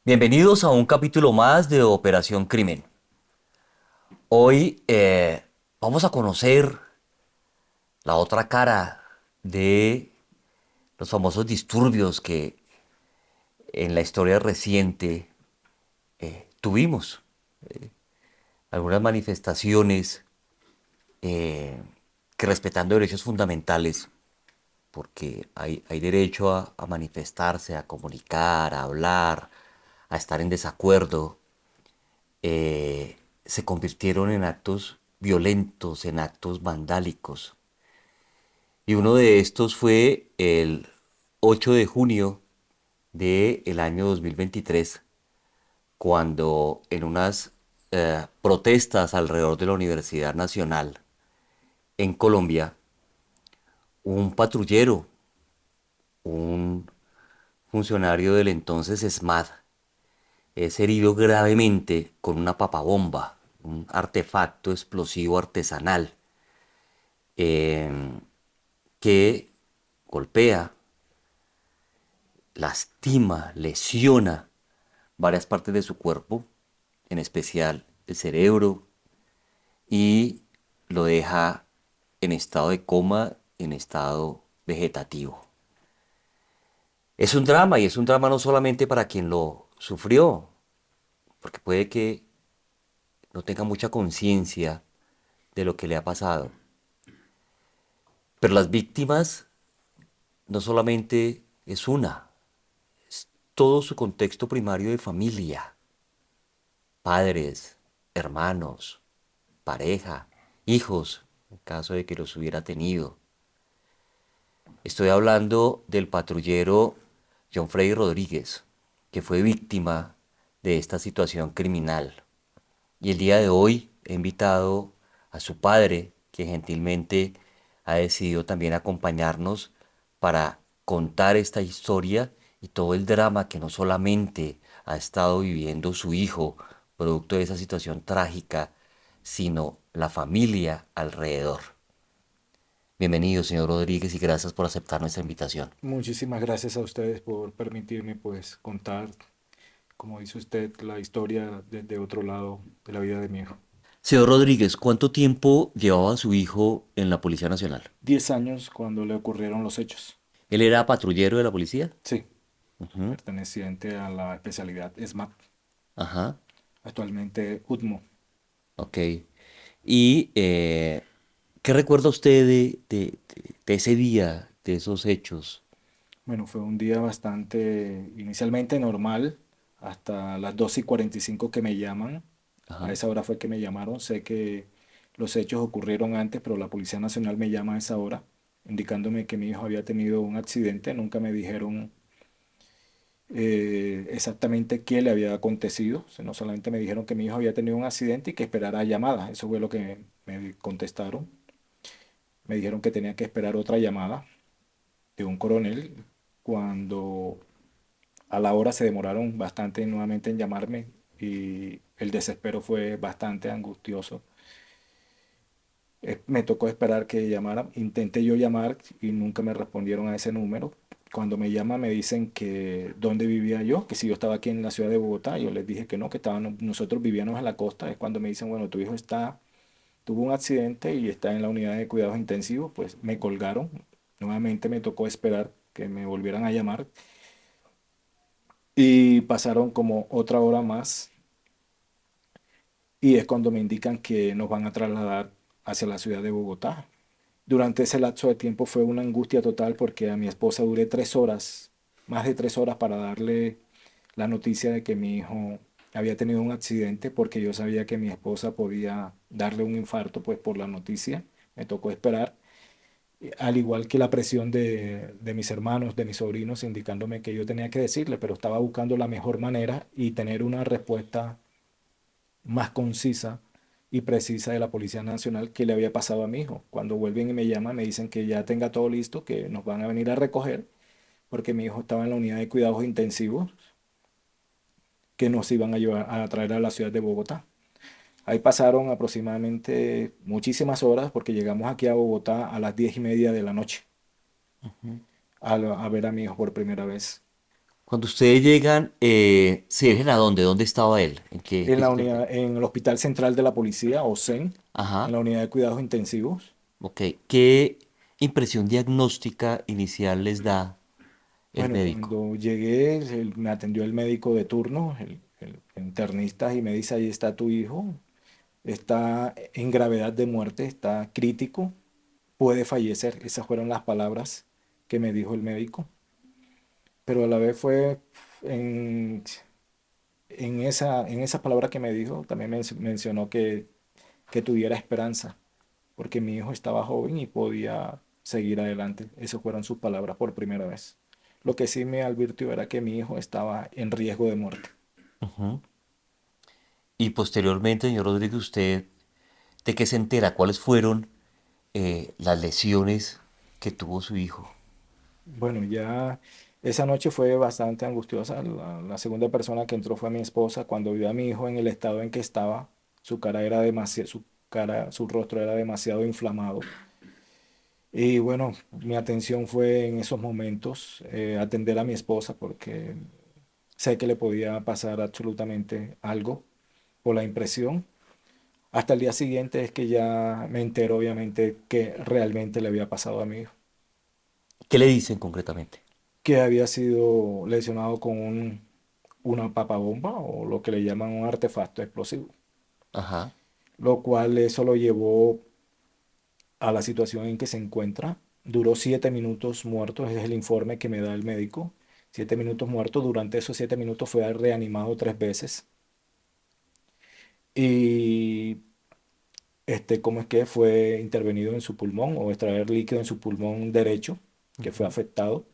Bienvenidos a un capítulo más de Operación Crimen. Hoy vamos a conocer la otra cara de los famosos disturbios que en la historia reciente tuvimos. Algunas manifestaciones que respetando derechos fundamentales, porque hay derecho a manifestarse, a comunicar, a hablar, a estar en desacuerdo, se convirtieron en actos violentos, en actos vandálicos. Y uno de estos fue el 8 de junio del año 2023, cuando en unas protestas alrededor de la Universidad Nacional en Colombia, un patrullero, un funcionario del entonces ESMAD, es herido gravemente con una papabomba, un artefacto explosivo artesanal eh, que golpea, lastima, lesiona varias partes de su cuerpo, en especial el cerebro, y lo deja en estado de coma, en estado vegetativo. Es un drama y es un drama no solamente para quien lo sufrió, porque puede que no tenga mucha conciencia de lo que le ha pasado, pero las víctimas no solamente es una, todo su contexto primario de familia, padres, hermanos, pareja, hijos, en caso de que los hubiera tenido. Estoy hablando del patrullero John Freddy Rodríguez, que fue víctima de esta situación criminal. Y el día de hoy he invitado a su padre, que gentilmente ha decidido también acompañarnos para contar esta historia y todo el drama que no solamente ha estado viviendo su hijo, producto de esa situación trágica, sino la familia alrededor. Bienvenido, señor Rodríguez, y gracias por aceptar nuestra invitación. Muchísimas gracias a ustedes por permitirme pues contar, como dice usted, la historia desde otro lado de la vida de mi hijo. Señor Rodríguez, ¿cuánto tiempo llevaba su hijo en la Policía Nacional? 10 años cuando le ocurrieron los hechos. ¿Él era patrullero de la policía? Sí, Ujú. perteneciente a la especialidad SMAP, Ajá, actualmente UTMO. ok. ¿Y qué recuerda usted de ese día, de esos hechos? Bueno, fue un día bastante inicialmente normal, hasta las 12:45 que me llaman. A Ajá, esa hora fue que me llamaron. Sé que los hechos ocurrieron antes, pero la Policía Nacional me llama a esa hora, indicándome que mi hijo había tenido un accidente. Nunca me dijeron exactamente qué le había acontecido. No solamente me dijeron que mi hijo había tenido un accidente y que esperara llamada. Eso fue lo que me contestaron. Me dijeron que tenía que esperar otra llamada de un coronel. Cuando a la hora se demoraron bastante nuevamente en llamarme y el desespero fue bastante angustioso. Me tocó esperar que llamaran. Intenté yo llamar y nunca me respondieron a ese número. Cuando me llaman me dicen que dónde vivía yo, que si yo estaba aquí en la ciudad de Bogotá. Yo les dije que no, que nosotros vivíamos en la costa. Es cuando me dicen, bueno, tu hijo tuvo un accidente y está en la unidad de cuidados intensivos. Pues me colgaron. Nuevamente me tocó esperar que me volvieran a llamar y pasaron como otra hora más y es cuando me indican que nos van a trasladar hacia la ciudad de Bogotá. Durante ese lapso de tiempo fue una angustia total porque a mi esposa duré 3 horas, más de 3 horas para darle la noticia de que mi hijo había tenido un accidente porque yo sabía que mi esposa podía darle un infarto pues por la noticia. Me tocó esperar, al igual que la presión de mis hermanos, de mis sobrinos, indicándome que yo tenía que decirle, pero estaba buscando la mejor manera y tener una respuesta más concisa y precisa de la Policía Nacional que le había pasado a mi hijo. Cuando vuelven y me llaman, me dicen que ya tenga todo listo, que nos van a venir a recoger, porque mi hijo estaba en la unidad de cuidados intensivos, que nos iban a llevar a traer a la ciudad de Bogotá. Ahí pasaron aproximadamente muchísimas horas, porque llegamos aquí a Bogotá a las 10:30 de la noche ujú. a ver a mi hijo por primera vez. Cuando ustedes llegan, ¿se dirigen a dónde? ¿Dónde estaba él? ¿En En qué la hospital? unidad, en el Hospital Central de la Policía, o CEN, en Ajá, la unidad de cuidados intensivos. ok. ¿Qué impresión diagnóstica inicial les da el Bueno, médico? cuando llegué, me atendió el médico de turno, el internista, y me dice, ahí está tu hijo, está en gravedad de muerte, está crítico, puede fallecer. Esas fueron las palabras que me dijo el médico. Pero a la vez fue en, en esa palabra que me dijo, también mencionó que tuviera esperanza, porque mi hijo estaba joven y podía seguir adelante. Esas fueron sus palabras por primera vez. Lo que sí me advirtió era que mi hijo estaba en riesgo de muerte. Ujú. Y posteriormente, señor Rodríguez, ¿usted de qué se entera? ¿Cuáles fueron las lesiones que tuvo su hijo? Bueno, ya esa noche fue bastante angustiosa. La segunda persona que entró fue mi esposa. Cuando vio a mi hijo en el estado en que estaba, su cara era demasiado, su rostro era demasiado inflamado. Y bueno, mi atención fue en esos momentos atender a mi esposa porque sé que le podía pasar absolutamente algo por la impresión. Hasta el día siguiente es que ya me entero, obviamente, que realmente le había pasado a mi hijo, ¿Qué le dicen concretamente? que había sido lesionado con una papabomba o lo que le llaman un artefacto explosivo, Ajá. lo cual eso lo llevó a la situación en que se encuentra. Duró 7 minutos muertos, ese es el informe que me da el médico. 7 minutos muertos, durante esos 7 minutos fue reanimado 3 veces. Y ¿cómo es que fue intervenido en su pulmón o extraer líquido en su pulmón derecho, que fue Ujú. afectado?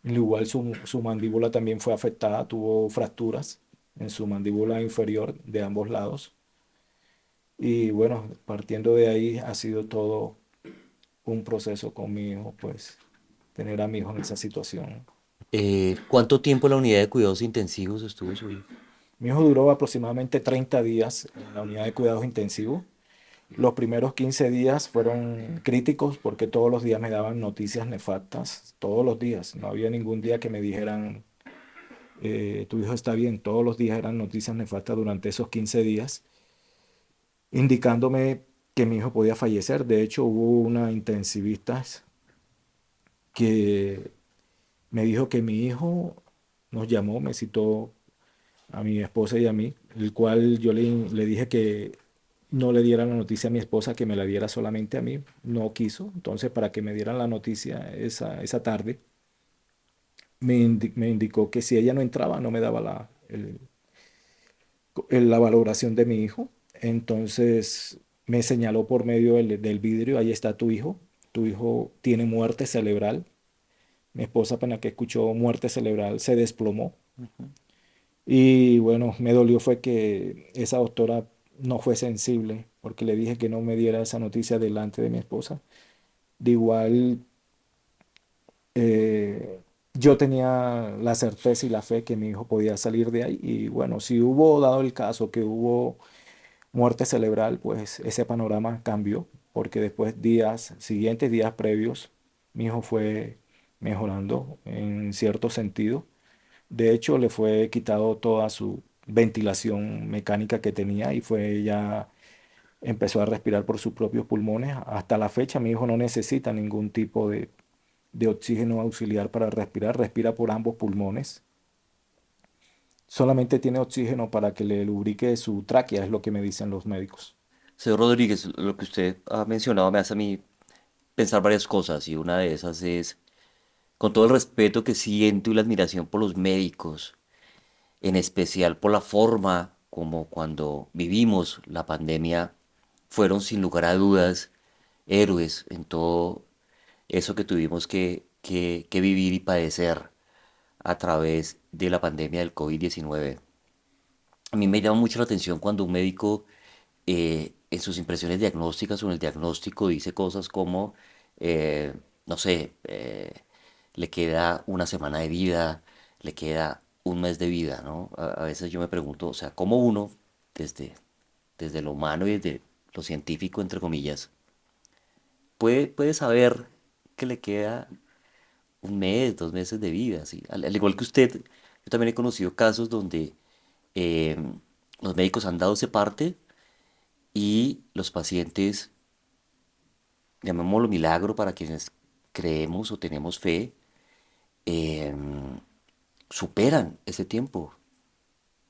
Igual su mandíbula también fue afectada, tuvo fracturas en su mandíbula inferior de ambos lados. Y bueno, partiendo de ahí ha sido todo un proceso con mi hijo, pues tener a mi hijo en esa situación. ¿Cuánto tiempo en la unidad de cuidados intensivos estuvo su hijo? Mi hijo duró aproximadamente 30 días en la unidad de cuidados intensivos. Los primeros 15 días fueron críticos porque todos los días me daban noticias nefastas, todos los días. No había ningún día que me dijeran, tu hijo está bien. Todos los días eran noticias nefastas durante esos 15 días, indicándome que mi hijo podía fallecer. De hecho, hubo una intensivista que me dijo que mi hijo nos llamó, me citó a mi esposa y a mí, el cual yo le dije que no le diera la noticia a mi esposa, que me la diera solamente a mí. No quiso. Entonces, para que me dieran la noticia esa tarde, me indicó que si ella no entraba, no me daba la valoración de mi hijo. Entonces, me señaló por medio del vidrio, ahí está tu hijo tiene muerte cerebral. Mi esposa, apenas que escuchó muerte cerebral, se desplomó. Y bueno, me dolió fue que esa doctora no fue sensible, porque le dije que no me diera esa noticia delante de mi esposa. De igual, eh, yo tenía la certeza y la fe que mi hijo podía salir de ahí. Y bueno, si hubo dado el caso que hubo muerte cerebral, pues ese panorama cambió, porque después días siguientes, días previos, mi hijo fue mejorando en cierto sentido. De hecho, le fue quitado toda su ventilación mecánica que tenía y fue ya empezó a respirar por sus propios pulmones. Hasta la fecha, mi hijo no necesita ningún tipo de oxígeno auxiliar para respirar, respira por ambos pulmones. Solamente tiene oxígeno para que le lubrique su tráquea, es lo que me dicen los médicos. Señor Rodríguez, lo que usted ha mencionado me hace a mí pensar varias cosas y una de esas es, con todo el respeto que siento y la admiración por los médicos, en especial por la forma como cuando vivimos la pandemia, fueron sin lugar a dudas héroes en todo eso que tuvimos que vivir y padecer a través de la pandemia del COVID-19. A mí me llama mucho la atención cuando un médico en sus impresiones diagnósticas o en el diagnóstico dice cosas como, no sé, le queda una semana de vida, le queda un mes de vida, ¿no? A veces yo me pregunto, o sea, ¿cómo uno, desde, desde lo humano y desde lo científico, entre comillas, puede saber que le queda un mes, 2 meses de vida, ¿sí? Al igual que usted, yo también he conocido casos donde eh, los médicos han dado ese parte y los pacientes, llamémoslo milagro para quienes creemos o tenemos fe, em, superan ese tiempo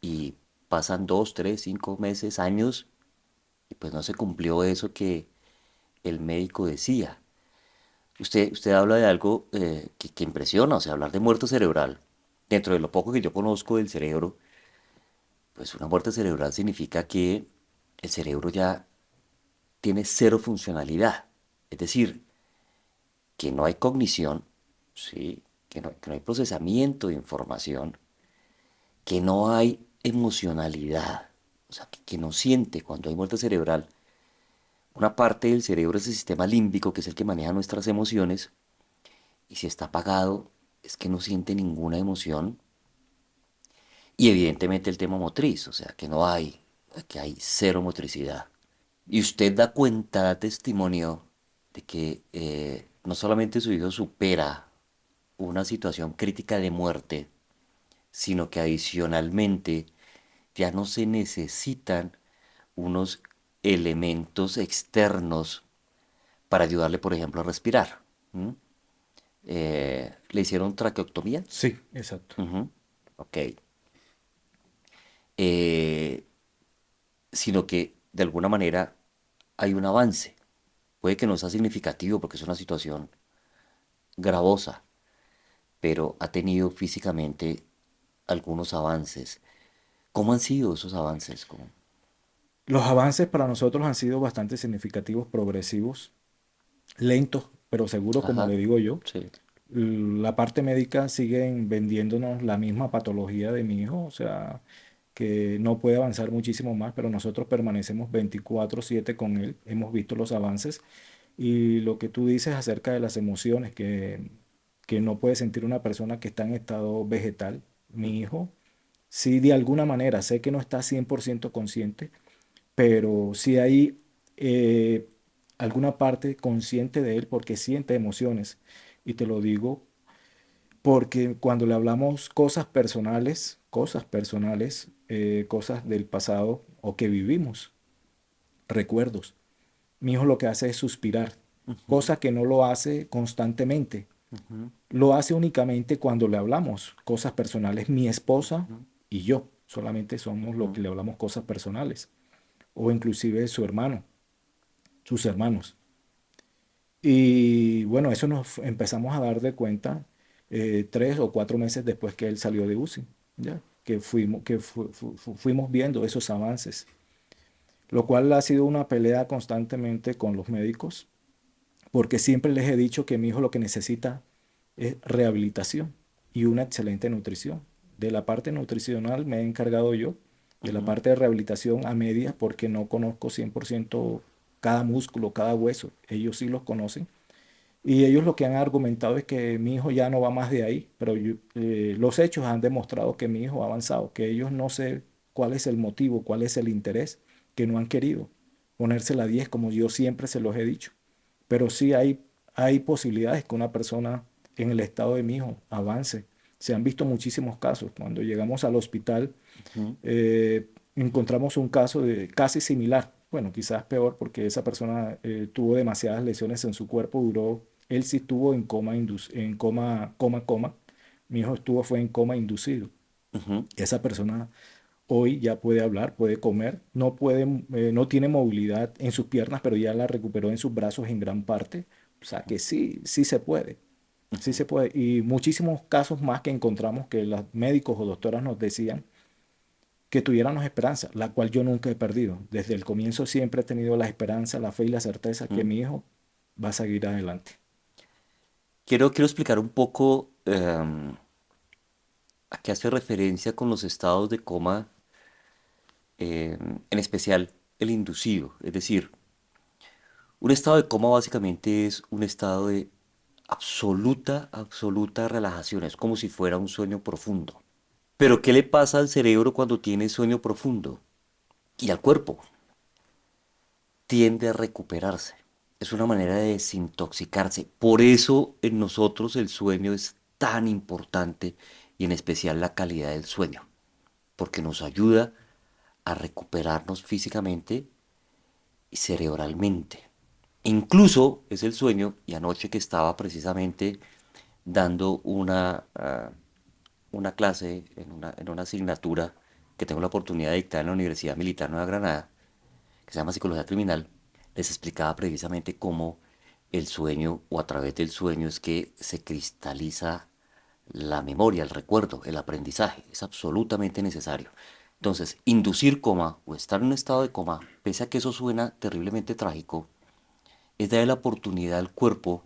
y pasan 2, 3, 5 meses, años y pues no se cumplió eso que el médico decía. Usted habla de algo que impresiona, o sea, hablar de muerte cerebral. Dentro de lo poco que yo conozco del cerebro, pues una muerte cerebral significa que el cerebro ya tiene cero funcionalidad. Es decir, que no hay cognición, ¿sí? Que no hay procesamiento de información, que no hay emocionalidad, o sea, que no siente cuando hay muerte cerebral. Una parte del cerebro es el sistema límbico, que es el que maneja nuestras emociones, y si está apagado es que no siente ninguna emoción. Y evidentemente el tema motriz, o sea, que hay cero motricidad. Y usted da cuenta, da testimonio de que no solamente su hijo supera una situación crítica de muerte, sino que adicionalmente ya no se necesitan unos elementos externos para ayudarle, por ejemplo, a respirar. ¿M? ¿Le hicieron traqueotomía? Sí, exacto. Ujú. Ok. Eh, Sino que de alguna manera hay un avance. Puede que no sea significativo porque es una situación gravosa, pero ha tenido físicamente algunos avances. ¿Cómo han sido esos avances? Los avances para nosotros han sido bastante significativos, progresivos, lentos, pero seguros, como Ajá, le digo yo. sí. La parte médica siguen vendiéndonos la misma patología de mi hijo, o sea, que no puede avanzar muchísimo más, pero nosotros permanecemos 24/7 con él. Hemos visto los avances y lo que tú dices acerca de las emociones que no puede sentir una persona que está en estado vegetal, mi hijo, sí de alguna manera, sé que no está 100% consciente, pero sí hay eh, alguna parte consciente de él porque siente emociones. Y te lo digo porque cuando le hablamos cosas del pasado o que vivimos, recuerdos, mi hijo lo que hace es suspirar, Ujú, cosa que no lo hace constantemente, ujú, lo hace únicamente cuando le hablamos cosas personales. Mi esposa ujú, y yo solamente somos los ujú, que le hablamos cosas personales, o inclusive su hermano, sus hermanos. Y bueno, eso nos empezamos a dar de cuenta 3 o 4 meses después que él salió de UCI, ¿ya? Que fuimos viendo esos avances, lo cual ha sido una pelea constantemente con los médicos, porque siempre les he dicho que mi hijo lo que necesita es rehabilitación y una excelente nutrición. De la parte nutricional me he encargado yo, de la ujú, parte de rehabilitación a medias, porque no conozco 100% cada músculo, cada hueso, ellos sí los conocen. Y ellos lo que han argumentado es que mi hijo ya no va más de ahí, pero los hechos han demostrado que mi hijo ha avanzado, que ellos no sé cuál es el motivo, cuál es el interés, que no han querido ponerse la 10 como yo siempre se los he dicho. Pero sí hay posibilidades que una persona en el estado de mi hijo avance. Se han visto muchísimos casos. Cuando llegamos al hospital, ujú, encontramos un caso casi similar. Bueno, quizás peor porque esa persona tuvo demasiadas lesiones en su cuerpo, él sí estuvo en coma, en coma, coma. Mi hijo fue en coma inducido. ujú. Esa persona hoy ya puede hablar, puede comer, no tiene movilidad en sus piernas, pero ya la recuperó en sus brazos en gran parte. O sea que sí, sí se puede. Sí se puede. Y muchísimos casos más que encontramos que los médicos o doctoras nos decían que tuviéramos esperanza, la cual yo nunca he perdido. Desde el comienzo siempre he tenido la esperanza, la fe y la certeza que Mm. mi hijo va a seguir adelante. Quiero explicar un poco a qué hace referencia con los estados de coma, en especial el inducido. Es decir, un estado de coma básicamente es un estado de absoluta relajación. Es como si fuera un sueño profundo. Pero ¿qué le pasa al cerebro cuando tiene sueño profundo? Y al cuerpo. Tiende a recuperarse. es una manera de desintoxicarse. Por eso en nosotros el sueño es tan importante y en especial la calidad del sueño, porque nos ayuda a recuperarnos físicamente y cerebralmente. Incluso es el sueño, y anoche que estaba precisamente dando una clase en una asignatura que tengo la oportunidad de dictar en la Universidad Militar Nueva Granada, que se llama Psicología Criminal, les explicaba precisamente cómo el sueño o a través del sueño es que se cristaliza la memoria, el recuerdo, el aprendizaje. Es absolutamente necesario. Entonces, inducir coma o estar en un estado de coma, pese a que eso suena terriblemente trágico, es darle la oportunidad al cuerpo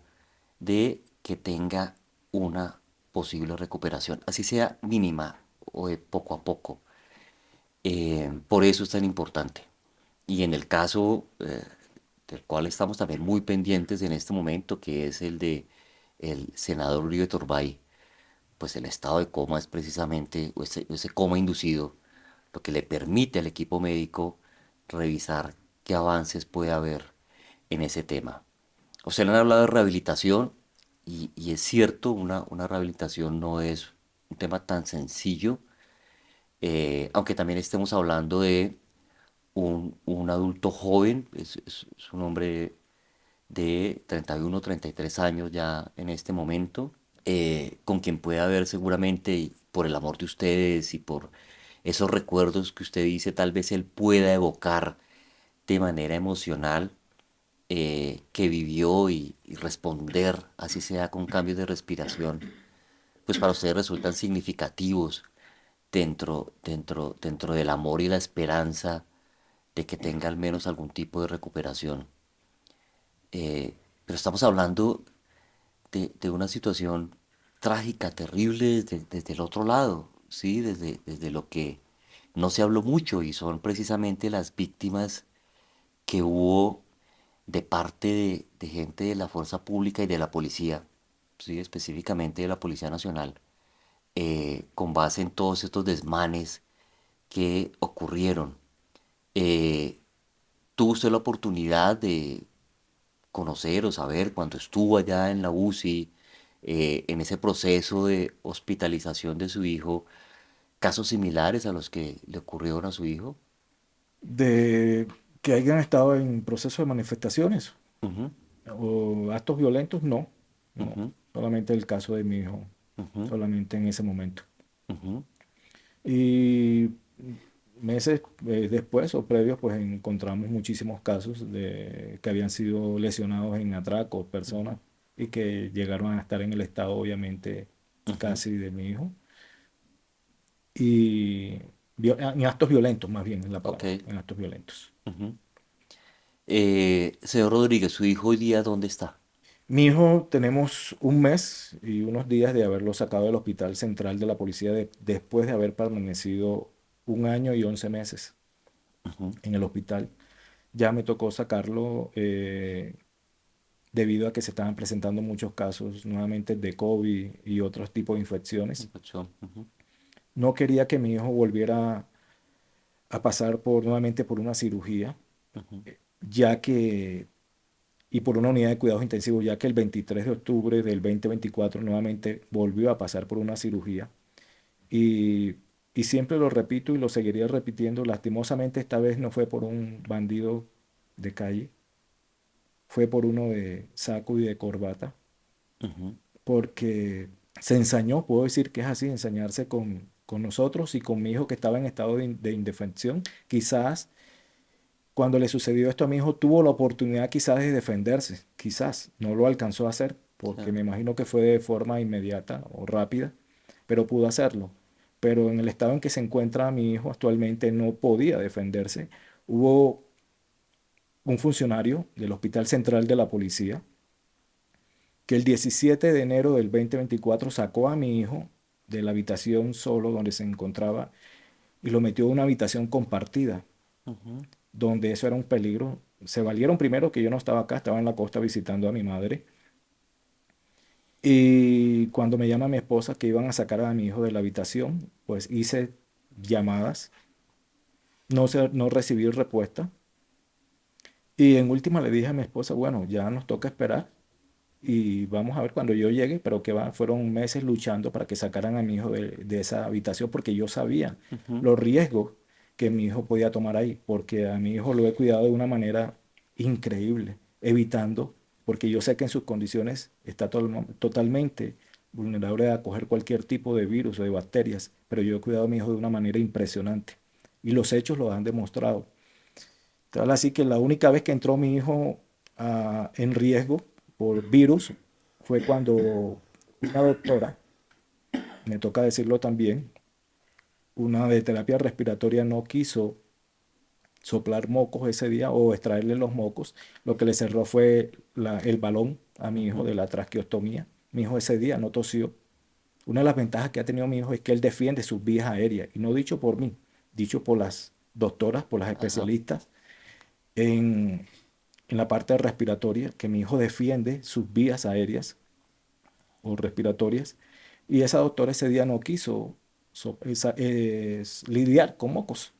de que tenga una posible recuperación, así sea mínima o de poco a poco. Por eso es tan importante. Y en el caso del cual estamos también muy pendientes en este momento, que es el de el senador Uribe Turbay, pues el estado de coma es precisamente o ese coma inducido lo que le permite al equipo médico revisar qué avances puede haber en ese tema. Usted le han hablado de rehabilitación y es cierto, una rehabilitación no es un tema tan sencillo, aunque también estemos hablando de un adulto joven, es un hombre de 31 33 años ya en este momento, con quien puede haber seguramente, y por el amor de ustedes y por esos recuerdos que usted dice, tal vez él pueda evocar de manera emocional que vivió y responder, así sea con cambios de respiración, pues para ustedes resultan significativos dentro del amor y la esperanza de que tenga al menos algún tipo de recuperación. Pero estamos hablando de una situación trágica, terrible desde el otro lado, ¿sí? Desde lo que no se habló mucho y son precisamente las víctimas que hubo de parte de gente de la fuerza pública y de la policía, ¿sí? Específicamente de la Policía Nacional, con base en todos estos desmanes que ocurrieron. Eh, ¿Tuvo usted la oportunidad de conocer o saber cuando estuvo allá en la UCI, en ese proceso de hospitalización de su hijo, casos similares a los que le ocurrieron a su hijo? De que hayan estado en proceso de manifestaciones Ujú, o actos violentos, no, no, ujú, solamente el caso de mi hijo, ujú, solamente en ese momento. ujú, Y meses después o previos, pues encontramos muchísimos casos de que habían sido lesionados en atracos, personas, y que llegaron a estar en el estado, obviamente, ujú. casi de mi hijo. Y en actos violentos, más bien es la Ok. palabra, en actos violentos. Ujú. Señor Rodríguez, ¿su hijo hoy día dónde está? Mi hijo tenemos un mes y unos días de haberlo sacado del Hospital Central de la Policía después de haber permanecido un año y 11 meses Ujú. en el hospital. Ya me tocó sacarlo debido a que se estaban presentando muchos casos nuevamente de COVID y otros tipos de infecciones. Muchacho, ujú, No quería que mi hijo volviera a pasar nuevamente por una cirugía, ujú, ya que, y por una unidad de cuidados intensivos, ya que el 23 de octubre del 2024 nuevamente volvió a pasar por una cirugía. Y, y siempre lo repito y lo seguiría repitiendo, lastimosamente esta vez no fue por un bandido de calle, fue por uno de saco y de corbata, ujú, porque se ensañó, puedo decir que es así, ensañarse con nosotros y con mi hijo que estaba en estado de indefensión. Quizás cuando le sucedió esto a mi hijo tuvo la oportunidad quizás de defenderse, quizás no lo alcanzó a hacer, porque claro, me imagino que fue de forma inmediata o rápida, pero pudo hacerlo. Pero en el estado en que se encuentra mi hijo actualmente no podía defenderse. Hubo un funcionario del Hospital Central de la Policía que el 17 de enero del 2024 sacó a mi hijo de la habitación solo donde se encontraba y lo metió en una habitación compartida, ujú, donde eso era un peligro. Se valieron primero que yo no estaba acá, estaba en la costa visitando a mi madre. Y cuando me llama mi esposa que iban a sacar a mi hijo de la habitación, pues hice llamadas, no recibí respuesta. Y en última le dije a mi esposa, bueno, ya nos toca esperar y vamos a ver cuando yo llegue, pero que va, fueron meses luchando para que sacaran a mi hijo de esa habitación porque yo sabía Ujú. los riesgos que mi hijo podía tomar ahí, porque a mi hijo lo he cuidado de una manera increíble, evitando, porque yo sé que en sus condiciones está totalmente vulnerable a coger cualquier tipo de virus o de bacterias, pero yo he cuidado a mi hijo de una manera impresionante y los hechos lo han demostrado. Tal así que la única vez que entró mi hijo en riesgo por virus fue cuando una doctora, me toca decirlo también, una de terapia respiratoria no quiso soplar mocos ese día o extraerle los mocos. Lo que le cerró fue el balón a mi hijo Ujú. de la traqueostomía. Mi hijo ese día no tosió. Una de las ventajas que ha tenido mi hijo es que él defiende sus vías aéreas, y no dicho por mí, dicho por las doctoras, por las Ajá. especialistas en, en la parte respiratoria, que mi hijo defiende sus vías aéreas o respiratorias, y esa doctora ese día no quiso lidiar con mocos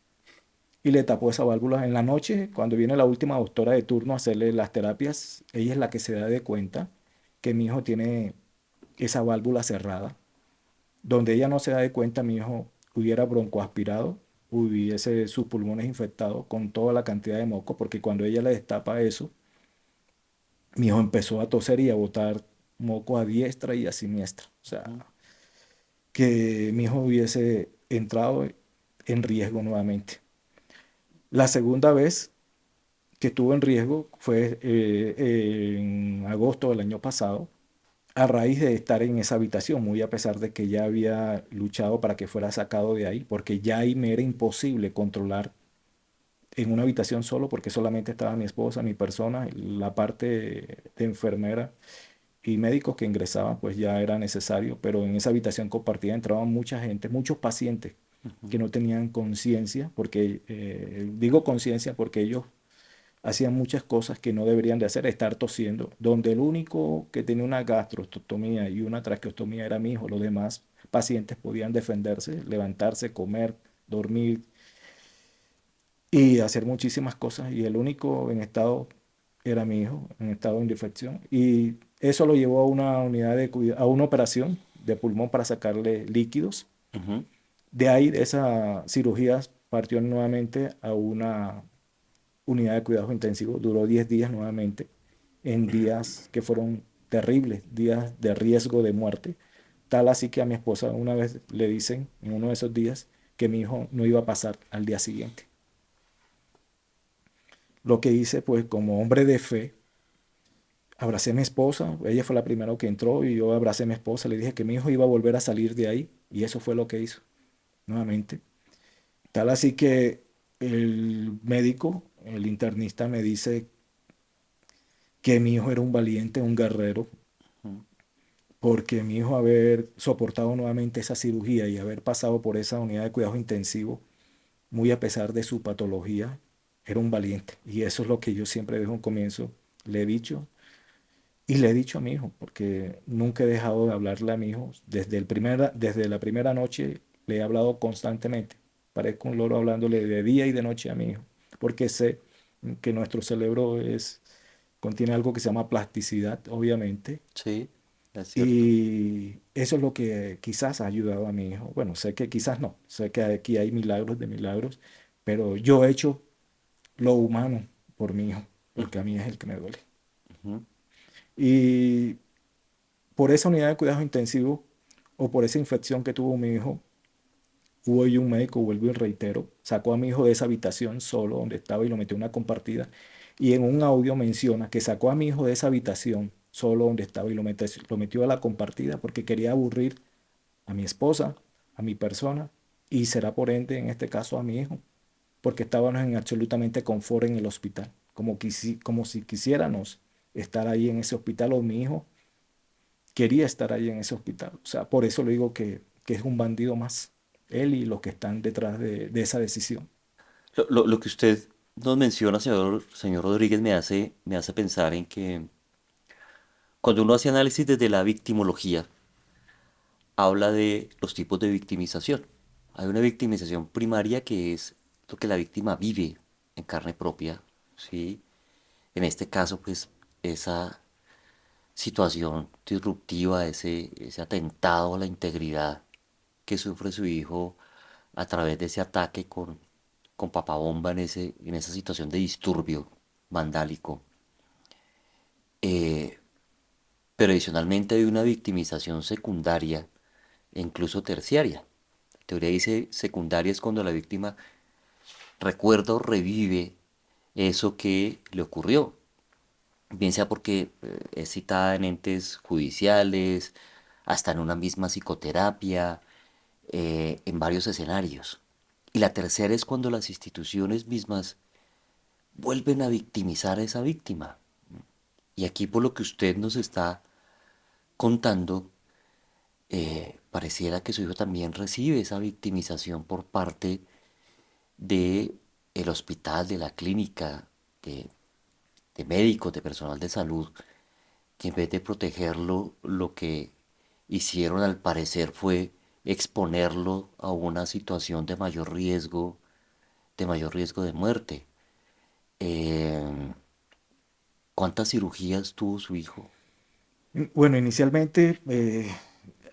y le tapó esa válvula. En la noche, cuando viene la última doctora de turno a hacerle las terapias, ella es la que se da de cuenta que mi hijo tiene esa válvula cerrada. Donde ella no se da de cuenta, mi hijo hubiera broncoaspirado, hubiese sus pulmones infectados con toda la cantidad de moco, porque cuando ella le destapa eso, mi hijo empezó a toser y a botar moco a diestra y a siniestra. O sea, Ujú. que mi hijo hubiese entrado en riesgo nuevamente. La segunda vez que estuvo en riesgo fue en agosto del año pasado, a raíz de estar en esa habitación, muy a pesar de que ya había luchado para que fuera sacado de ahí, porque ya ahí me era imposible controlar en una habitación solo, porque solamente estaba mi esposa, mi persona, la parte de enfermera y médicos que ingresaban, pues ya era necesario, pero en esa habitación compartida entraban mucha gente, muchos pacientes que no tenían conciencia, porque digo conciencia porque ellos hacían muchas cosas que no deberían de hacer, estar tosiendo, donde el único que tenía una gastrostomía y una traqueostomía era mi hijo, los demás pacientes podían defenderse, levantarse, comer, dormir y hacer muchísimas cosas, y el único en estado era mi hijo, en estado de indefección, y eso lo llevó a una unidad a una operación de pulmón para sacarle líquidos. Ujú. De ahí, de esa cirugía, partió nuevamente a una unidad de cuidados intensivos. Duró 10 días nuevamente, en días que fueron terribles, días de riesgo de muerte. Tal así que a mi esposa una vez le dicen, en uno de esos días, que mi hijo no iba a pasar al día siguiente. Lo que hice, pues como hombre de fe, abracé a mi esposa. Ella fue la primera que entró y yo abracé a mi esposa. Le dije que mi hijo iba a volver a salir de ahí, y eso fue lo que hizo nuevamente. Tal así que el médico, el internista, me dice que mi hijo era un valiente, un guerrero, Ujú. porque mi hijo haber soportado nuevamente esa cirugía y haber pasado por esa unidad de cuidados intensivos, muy a pesar de su patología, era un valiente. Y eso es lo que yo siempre desde un comienzo le he dicho, y le he dicho a mi hijo, porque nunca he dejado de hablarle a mi hijo. Desde la primera noche le he hablado constantemente. Parezco un loro hablándole de día y de noche a mi hijo, porque sé que nuestro cerebro contiene algo que se llama plasticidad, obviamente, Sí, es cierto. y eso es lo que quizás ha ayudado a mi hijo. Bueno, sé que quizás no, sé que aquí hay milagros de milagros, pero yo he hecho lo humano por mi hijo, porque a Ujú. mí es el que me duele. Ujú. Y por esa unidad de cuidados intensivos o por esa infección que tuvo mi hijo, hubo hoy un médico, vuelvo y reitero, sacó a mi hijo de esa habitación solo donde estaba y lo metió en una compartida. Y en un audio menciona que sacó a mi hijo de esa habitación solo donde estaba y lo metió a la compartida porque quería aburrir a mi esposa, a mi persona, y será por ende, en este caso, a mi hijo, porque estábamos en absolutamente confort en el hospital, como si quisiéramos estar ahí en ese hospital, o mi hijo quería estar ahí en ese hospital. O sea, por eso le digo que es un bandido más, él y los que están detrás de esa decisión. Lo que usted nos menciona, señor Rodríguez, me hace pensar en que cuando uno hace análisis desde la victimología, habla de los tipos de victimización. Hay una victimización primaria que es lo que la víctima vive en carne propia, ¿sí? en este caso, pues esa situación disruptiva, ese atentado a la integridad que sufre su hijo a través de ese ataque con papabomba en esa situación de disturbio vandálico. Eh, pero adicionalmente hay una victimización secundaria e incluso terciaria. La teoría dice secundaria es cuando la víctima recuerda o revive eso que le ocurrió, bien sea porque es citada en entes judiciales, hasta en una misma psicoterapia, en varios escenarios. Y la tercera es cuando las instituciones mismas vuelven a victimizar a esa víctima. Y aquí por lo que usted nos está contando, pareciera que su hijo también recibe esa victimización por parte de el hospital, de la clínica, de, de médicos, de personal de salud, que en vez de protegerlo, lo que hicieron al parecer fue exponerlo a una situación de mayor riesgo de muerte. Eh, ¿Cuántas cirugías tuvo su hijo? Bueno, inicialmente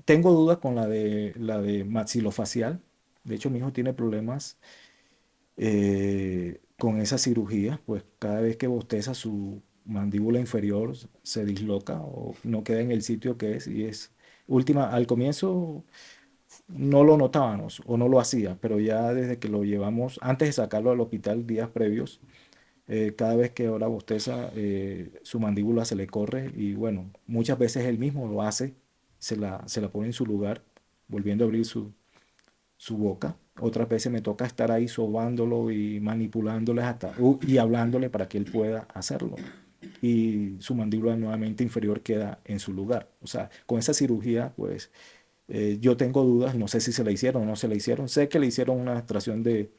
tengo dudas con la de maxilofacial. De hecho, mi hijo tiene problemas con esa cirugía, pues cada vez que bosteza su mandíbula inferior se disloca o no queda en el sitio que es y es al comienzo no lo notábamos o no lo hacía, pero ya desde que lo llevamos, antes de sacarlo al hospital días previos, cada vez que ahora bosteza, su mandíbula se le corre y bueno, muchas veces él mismo lo hace, se la pone en su lugar, volviendo a abrir su boca. Otras veces me toca estar ahí sobándolo y manipulándole y hablándole para que él pueda hacerlo. Y su mandíbula nuevamente inferior queda en su lugar. O sea, con esa cirugía, pues yo tengo dudas, no sé si se la hicieron o no se la hicieron. Sé que le hicieron una extracción de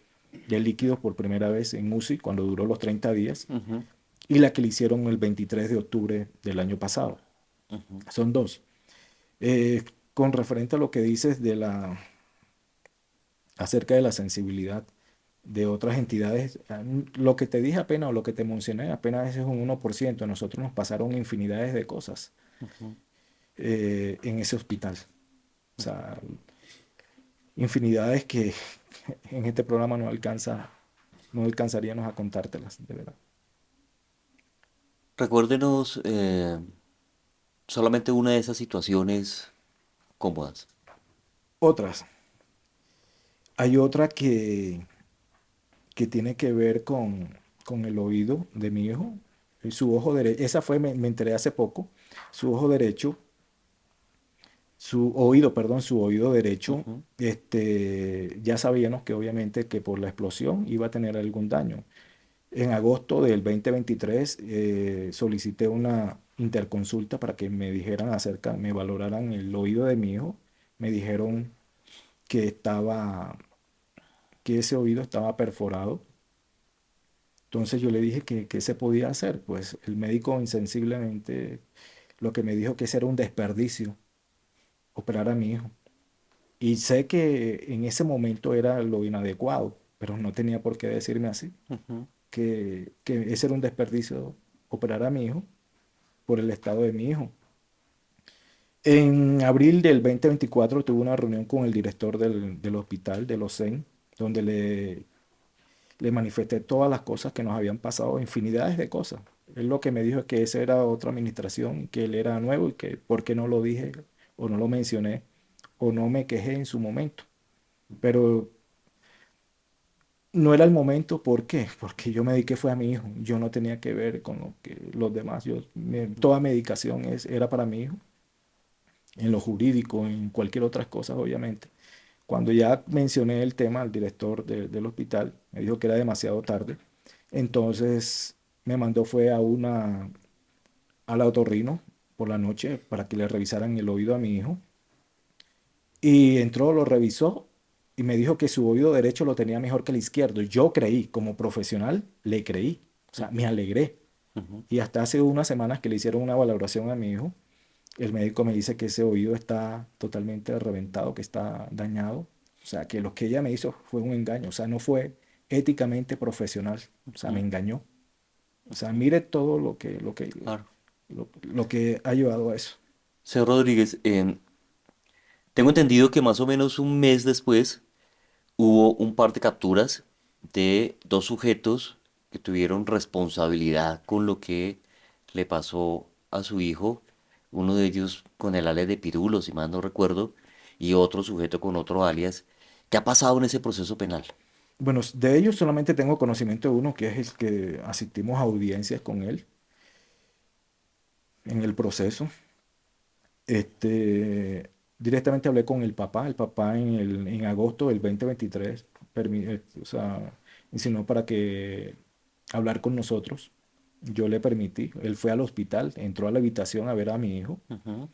líquidos por primera vez en UCI cuando duró los 30 días Ujú, y la que le hicieron el 23 de octubre del año pasado. ujú. Son dos. Eh, con referente a lo que dices acerca de la sensibilidad de otras entidades, lo que te dije apenas o lo que te mencioné apenas es un 1%. A nosotros nos pasaron infinidades de cosas en ese hospital. O sea, infinidades que en este programa no alcanzaríamos a contártelas, de verdad. Recuérdenos solamente una de esas situaciones cómodas. Otras. Hay otra que tiene que ver con el oído de mi hijo. Su ojo derecho, esa fue, me enteré hace poco, su ojo derecho, su oído, perdón, su oído derecho, Ujú, ya sabíamos que obviamente que por la explosión iba a tener algún daño. En agosto del 2023 solicité una interconsulta para que me dijeran me valoraran el oído de mi hijo. Me dijeron que que ese oído estaba perforado. Entonces yo le dije que qué se podía hacer. Pues el médico insensiblemente lo que me dijo que ese era un desperdicio, operar a mi hijo. Y sé que en ese momento era lo inadecuado, pero no tenía por qué decirme así, ujú. que ese era un desperdicio operar a mi hijo por el estado de mi hijo. En abril del 2024 tuve una reunión con el director del hospital, de los CEN, donde le manifesté todas las cosas que nos habían pasado, infinidades de cosas. Él lo que me dijo es que esa era otra administración, que él era nuevo y que por qué no lo dije o no lo mencioné o no me quejé en su momento. Pero no era el momento, ¿por qué? Porque yo me dediqué fue a mi hijo. Yo no tenía que ver con lo que los demás. Toda medicación era para mi hijo, en lo jurídico, en cualquier otra cosa, obviamente. Cuando ya mencioné el tema al director del hospital, me dijo que era demasiado tarde. Entonces me mandó fue al otorrino por la noche para que le revisaran el oído a mi hijo. Y entró, lo revisó y me dijo que su oído derecho lo tenía mejor que el izquierdo. Yo creí, como profesional, le creí. O sea, me alegré. Ujú. Y hasta hace unas semanas que le hicieron una valoración a mi hijo, el médico me dice que ese oído está totalmente reventado, que está dañado. O sea, que lo que ella me hizo fue un engaño. O sea, no fue éticamente profesional. O sea, me engañó. O sea, mire todo Claro. lo que ha llevado a eso. Señor Rodríguez, tengo entendido que más o menos un mes después hubo un par de capturas de dos sujetos que tuvieron responsabilidad con lo que le pasó a su hijo, uno de ellos con el alias de Pirulo, si mal no recuerdo, y otro sujeto con otro alias. ¿Qué ha pasado en ese proceso penal? Bueno, de ellos solamente tengo conocimiento de uno, que es el que asistimos a audiencias con él en el proceso. Directamente hablé con el papá en agosto del 2023, o sea, insinuó para que hablar con nosotros. Yo le permití, él fue al hospital, entró a la habitación a ver a mi hijo. Ujú,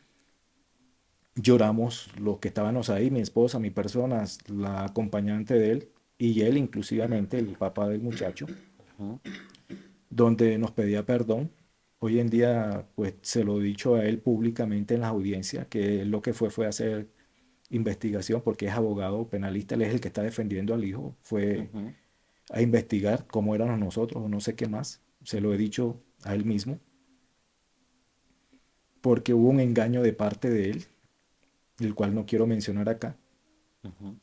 Lloramos los que estábamos ahí, mi esposa, mi persona, la acompañante de él y él inclusivamente, el papá del muchacho, ujú. donde nos pedía perdón. Hoy en día, pues se lo he dicho a él públicamente en las audiencias, que él lo que fue hacer investigación, porque es abogado penalista, él es el que está defendiendo al hijo, fue Ujú. a investigar cómo éramos nosotros o no sé qué más. Se lo he dicho a él mismo, porque hubo un engaño de parte de él, el cual no quiero mencionar acá. Ujú.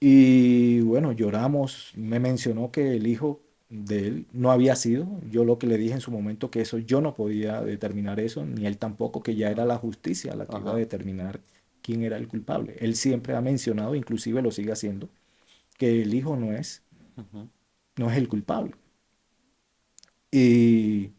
Y bueno, lloramos. Me mencionó que el hijo de él no había sido. Yo lo que le dije en su momento que eso yo no podía determinar eso, ni él tampoco, que ya era la justicia la que iba a Ajá. determinar quién era el culpable. Él siempre ha mencionado, inclusive lo sigue haciendo, que el hijo Ujú. no es el culpable. Y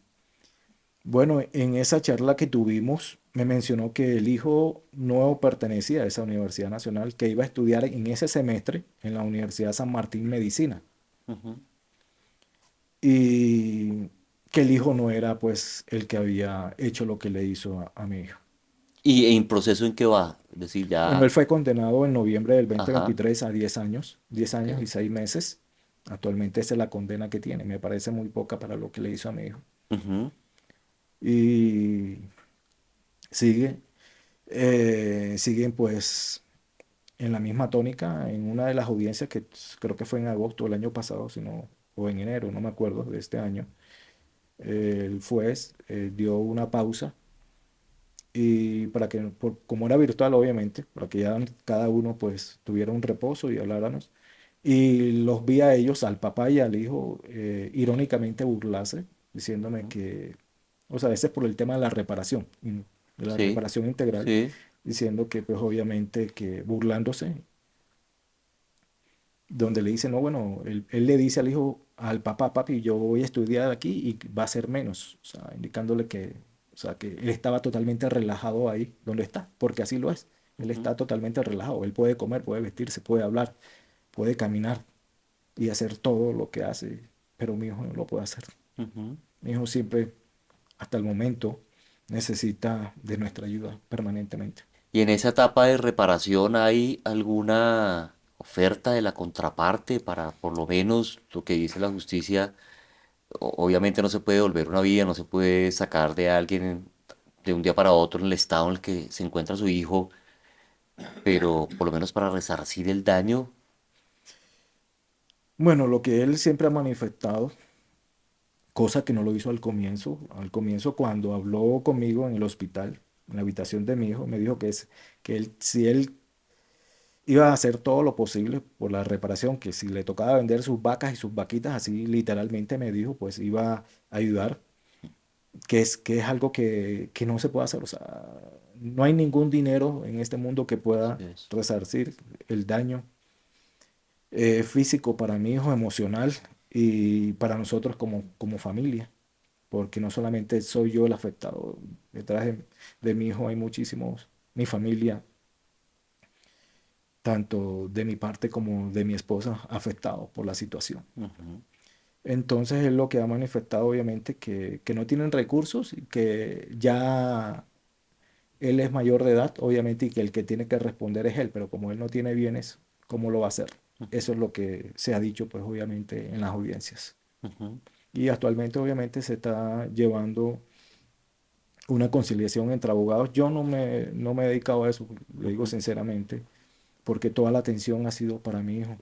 bueno, en esa charla que tuvimos, me mencionó que el hijo no pertenecía a esa Universidad Nacional, que iba a estudiar en ese semestre en la Universidad San Martín Medicina. Ujú. Y que el hijo no era pues el que había hecho lo que le hizo a mi hijo. ¿Y en proceso en qué va? Es decir, Bueno, ya. él fue condenado en noviembre del Ajá. 2023 a 10 Ok. años y 6 meses. Actualmente esa es la condena que tiene. Me parece muy poca para lo que le hizo a mi hijo. Ujú. Y sigue, siguen pues en la misma tónica en una de las audiencias que creo que fue en agosto del año pasado, sino, o en enero, no me acuerdo, de este año. El juez dio una pausa y para que, como era virtual obviamente, para que ya cada uno pues tuviera un reposo y habláramos. Y los vi a ellos, al papá y al hijo, irónicamente burlarse, diciéndome Ujú. que, o sea, ese es por el tema de la reparación, de la Sí. reparación integral, Sí. diciendo que pues obviamente que burlándose, donde le dice, no, bueno, él le dice al hijo, al papá, papi, yo voy a estudiar aquí y va a ser menos, o sea, indicándole que, o sea, que él estaba totalmente relajado ahí donde está, porque así lo es. Él Ujú. está totalmente relajado, él puede comer, puede vestirse, puede hablar, puede caminar y hacer todo lo que hace, pero mi hijo no lo puede hacer. Ujú. Mi hijo siempre, hasta el momento, necesita de nuestra ayuda permanentemente. ¿Y en esa etapa de reparación hay alguna oferta de la contraparte para, por lo menos, lo que dice la justicia? Obviamente no se puede devolver una vida, no se puede sacar de alguien de un día para otro en el estado en el que se encuentra su hijo, pero por lo menos para resarcir el daño. Bueno, lo que él siempre ha manifestado, cosa que no lo hizo al comienzo cuando habló conmigo en el hospital, en la habitación de mi hijo, me dijo que él, si él iba a hacer todo lo posible por la reparación, que si le tocaba vender sus vacas y sus vaquitas, así literalmente me dijo, pues iba a ayudar, que es algo que no se puede hacer. O sea, no hay ningún dinero en este mundo que pueda Así es. resarcir el daño físico para mi hijo, emocional y para nosotros como familia, porque no solamente soy yo el afectado, detrás de mi hijo hay muchísimos, mi familia, tanto de mi parte como de mi esposa, afectados por la situación. Ujú. Entonces es lo que ha manifestado obviamente que no tienen recursos y que ya él es mayor de edad, obviamente, y que el que tiene que responder es él, pero como él no tiene bienes, ¿cómo lo va a hacer? Eso es lo que se ha dicho, pues obviamente, en las audiencias. Ujú. Y actualmente, obviamente, se está llevando una conciliación entre abogados. Yo no me he dedicado a eso, le digo Ujú. sinceramente, porque toda la atención ha sido para mi hijo.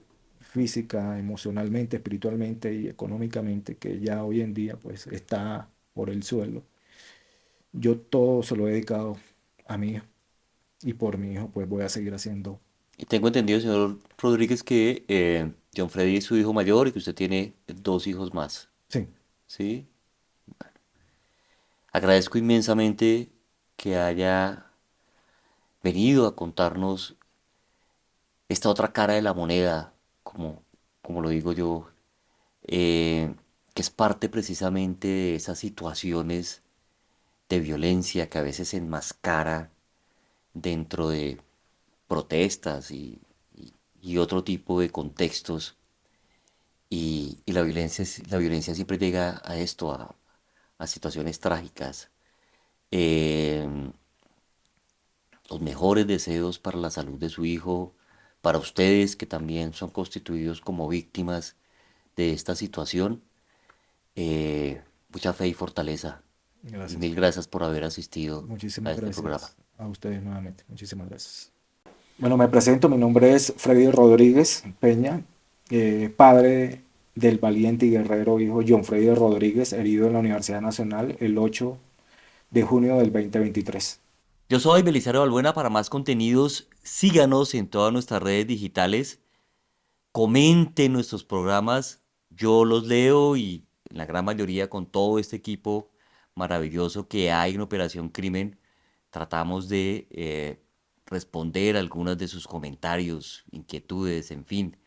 física, emocionalmente, espiritualmente y económicamente, que ya hoy en día pues está por el suelo. Yo todo se lo he dedicado a mi hijo y por mi hijo pues voy a seguir haciendo. Y tengo entendido, señor Rodríguez, que John Freddy es su hijo mayor y que usted tiene dos hijos más, Sí, ¿sí? Agradezco inmensamente que haya venido a contarnos esta otra cara de la moneda, como lo digo yo, eh, que es parte precisamente de esas situaciones de violencia que a veces se enmascara dentro de protestas y otro tipo de contextos. Y la violencia, la violencia siempre llega a esto, a situaciones trágicas. Eh, los mejores deseos para la salud de su hijo, para ustedes que también son constituidos como víctimas de esta situación. Mucha fe y fortaleza. Y gracias. mil gracias por haber asistido a Muchísimas este programa. gracias a ustedes nuevamente. Muchísimas gracias. Bueno, me presento, mi nombre es Freddy Rodríguez Peña, padre del valiente y guerrero hijo John Freddy Rodríguez, herido en la Universidad Nacional el 8 de junio del 2023. Yo soy Belisario Balbuena. Para más contenidos, síganos en todas nuestras redes digitales. Comenten nuestros programas. Yo los leo y en la gran mayoría con todo este equipo maravilloso que hay en Operación Crimen, tratamos de responder algunos de sus comentarios, inquietudes, en fin.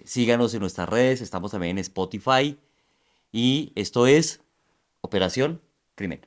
Síganos en nuestras redes. Estamos también en Spotify. Y esto es Operación Crimen.